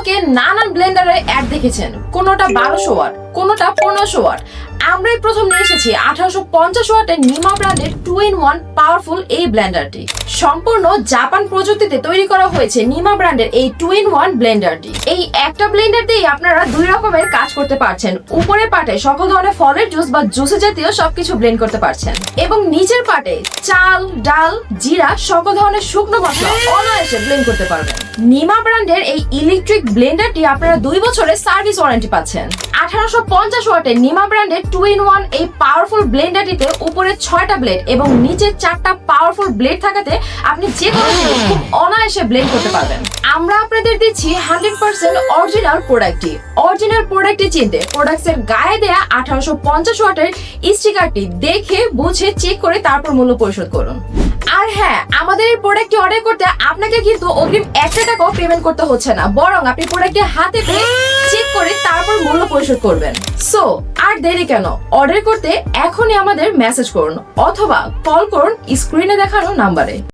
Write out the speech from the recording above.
টিকটকে নানান ব্লেন্ডারের অ্যাড দেখেছেন, কোনোটা 1200 ওয়াট, কোনোটা 1500 ওয়াট। আমরাই প্রথম নিয়ে এসেছি 1850 ওয়াটের নিমা ব্র্যান্ডের 2-in-1 পাওয়ারফুল এই ব্লেন্ডারটি। সম্পূর্ণ জাপান প্রযুক্তিতে তৈরি করা হয়েছে নিমা ব্র্যান্ডের এই 2-in-1 ব্লেন্ডারটি। এই একটা ব্লেন্ডার দিয়ে আপনারা দুই রকমের কাজ করতে পারছেন। উপরের পাটে সকল ধরনের ফলের জুস বা জুসে জাতীয় সবকিছু ব্লেন্ড করতে পারছেন, এবং নিচের পাটে চাল, ডাল, জিরা সকল ধরনের শুকনো মশলা অনায়াসে ব্লেন্ড করতে পারবেন। নিমা ব্র্যান্ডের এই ইলেকট্রিক ব্লেন্ডারটি আপনারা 2 বছরের সার্ভিস ওয়ারেন্টি পাচ্ছেন। 1850 ওয়াটের নিমা ব্র্যান্ডের 2-in-1 এই পাওয়ারফুল ব্লেন্ডারটিতে উপরে 6টা ব্লেড এবং নিচে 4টা পাওয়ারফুল ব্লেড থাকাতে আপনি যে কোনো জিনিস খুব অনায়াসে ব্লেন্ড করতে পারবেন। আমরা আপনাদের দিচ্ছি 100% অরিজিনাল প্রোডাক্টটি। অরিজিনাল প্রোডাক্টটি চিনতে প্রোডাক্টসের গায়ে দেয়া 1850 ওয়াটের স্টিকারটি দেখে বুঝে চেক করে তারপর মূল্য পরিশোধ করুন। আর হ্যাঁ, আমাদের এই প্রোডাক্টটি অর্ডার করতে আপনাকে কিন্তু অগ্রিম 1 টাকাও পেমেন্ট করতে হচ্ছে না, বরং আপনি প্রোডাক্টটি হাতে পেয়ে চেক করে তারপর মূল্য পরিশোধ করবেন। সো আর দেরি কেন, অর্ডার করতে এখনই আমাদের মেসেজ করুন অথবা কল করুন স্ক্রিনে দেখানো নাম্বারে।